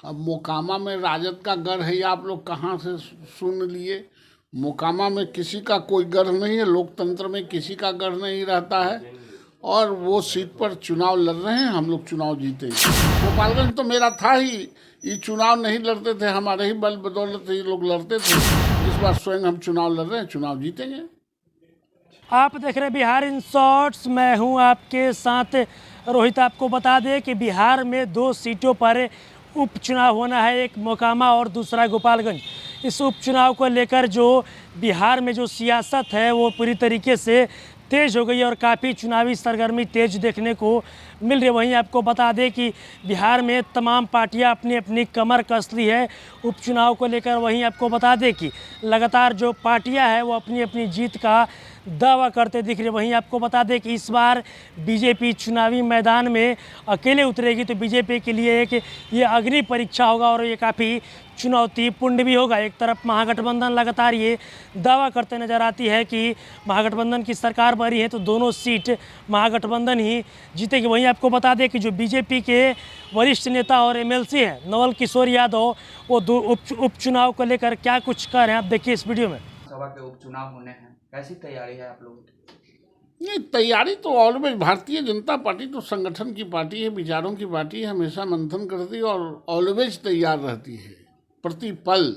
अब मोकामा में राजद का गढ़ है, ये आप लोग कहाँ से सुन लिए? मोकामा में किसी का कोई गढ़ नहीं है, लोकतंत्र में किसी का गढ़ नहीं रहता है। और वो सीट पर चुनाव लड़ रहे हैं, हम लोग चुनाव जीतेंगे। गोपालगंज तो मेरा था ही, ये चुनाव नहीं लड़ते थे, हमारे ही बल बदौलत ये लोग लड़ते थे। इस बार स्वयं हम चुनाव लड़ रहे हैं, चुनाव जीतेंगे। आप देख रहे हैं बिहार इन शॉर्ट्स, मैं हूं आपके साथ रोहित। आपको बता दें कि बिहार में 2 सीटों पर उपचुनाव होना है, एक मोकामा और दूसरा गोपालगंज। इस उपचुनाव को लेकर जो बिहार में जो सियासत है वो पूरी तरीके से तेज़ हो गई है और काफ़ी चुनावी सरगर्मी तेज देखने को मिल रही है। वहीं आपको बता दें कि बिहार में तमाम पार्टियां अपनी अपनी कमर कस ली है उपचुनाव को लेकर। वहीं आपको बता दें कि लगातार जो पार्टियां हैं वो अपनी अपनी जीत का दावा करते दिख रही है। वहीं आपको बता दें कि इस बार बीजेपी चुनावी मैदान में अकेले उतरेगी, तो बीजेपी के लिए एक ये अग्नि परीक्षा होगा और ये काफ़ी चुनौतीपूर्ण भी होगा। एक तरफ महागठबंधन लगातार ये दावा करते नजर आती है कि महागठबंधन की सरकार बनी है तो दोनों सीट महागठबंधन ही जीतेगी। वहीं आपको बता दें कि जो बीजेपी के वरिष्ठ नेता और एमएलसी हैं नवल किशोर यादव, वो उपचुनाव को लेकर क्या कुछ कह रहे हैं, आप देखिए इस वीडियो में। सभा के उपचुनाव होने हैं, कैसी तैयारी है आप लोगों की? नहीं, तैयारी तो ऑलवेज, भारतीय जनता पार्टी तो संगठन की पार्टी है, विचारों की पार्टी है, हमेशा मंथन करती है और ऑलवेज तैयार रहती है। प्रतिपल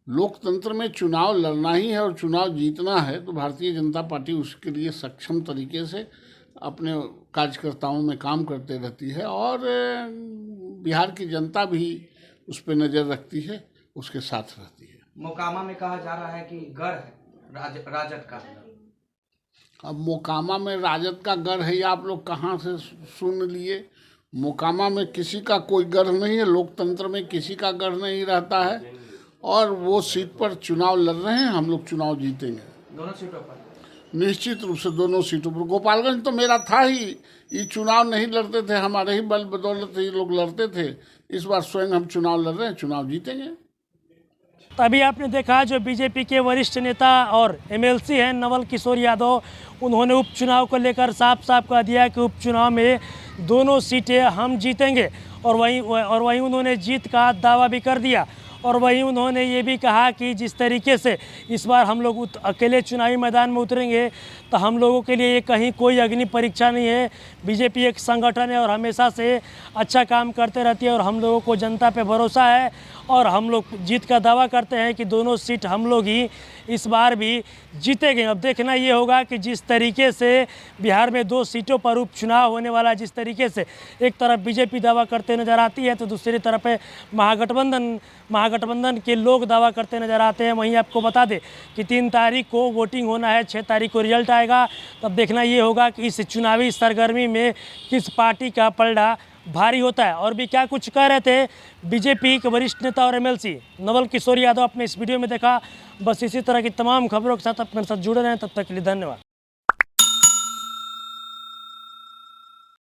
लोकतंत्र में चुनाव लड़ना ही है और चुनाव जीतना है, तो भारतीय जनता पार्टी उसके लिए सक्षम तरीके से अपने कार्यकर्ताओं में काम करते रहती है और बिहार की जनता भी उस पर नज़र रखती है, उसके साथ रहती है। मोकामा में कहा जा रहा है कि गढ़ है राजद का। अब मोकामा में राजद का गढ़ है, ये आप लोग कहाँ से सुन लिए? मोकामा में किसी का कोई गढ़ नहीं है, लोकतंत्र में किसी का गढ़ नहीं रहता है। और वो सीट पर चुनाव लड़ रहे हैं, हम लोग चुनाव जीतेंगे। दोनों सीटों पर निश्चित रूप से दोनों सीटों पर। गोपालगंज तो मेरा था ही, ये चुनाव नहीं लड़ते थे, हमारे ही बल बदौलत ये लोग लड़ते थे। इस बार स्वयं हम चुनाव लड़ रहे हैं, चुनाव जीतेंगे। तभी आपने देखा जो बीजेपी के वरिष्ठ नेता और एमएलसी हैं नवल किशोर यादव, उन्होंने उपचुनाव को लेकर साफ साफ कह दिया कि उपचुनाव में दोनों सीटें हम जीतेंगे और वहीं उन्होंने जीत का दावा भी कर दिया। और वहीं उन्होंने ये भी कहा कि जिस तरीके से इस बार हम लोग अकेले चुनावी मैदान में उतरेंगे तो हम लोगों के लिए ये कहीं कोई अग्नि परीक्षा नहीं है। बीजेपी एक संगठन है और हमेशा से अच्छा काम करते रहती है और हम लोगों को जनता पे भरोसा है और हम लोग जीत का दावा करते हैं कि दोनों सीट हम लोग ही इस बार भी जीतेंगे। अब देखना ये होगा कि जिस तरीके से बिहार में 2 सीटों पर उपचुनाव होने वाला है, जिस तरीके से एक तरफ बीजेपी दावा करते नज़र आती है तो दूसरी तरफ महागठबंधन के लोग दावा करते नज़र आते हैं। वहीं आपको बता दें कि 3 तारीख को वोटिंग होना है, 6 तारीख को रिजल्ट आएगा। तब देखना ये होगा कि इस चुनावी सरगर्मी में किस पार्टी का पलड़ा भारी होता है। और भी क्या कुछ कह रहे थे बीजेपी के वरिष्ठ नेता और एमएलसी नवल किशोर यादव, अपने इस वीडियो में देखा। बस इसी तरह की तमाम खबरों के साथ अपने साथ जुड़े रहें, तब तक के लिए धन्यवाद।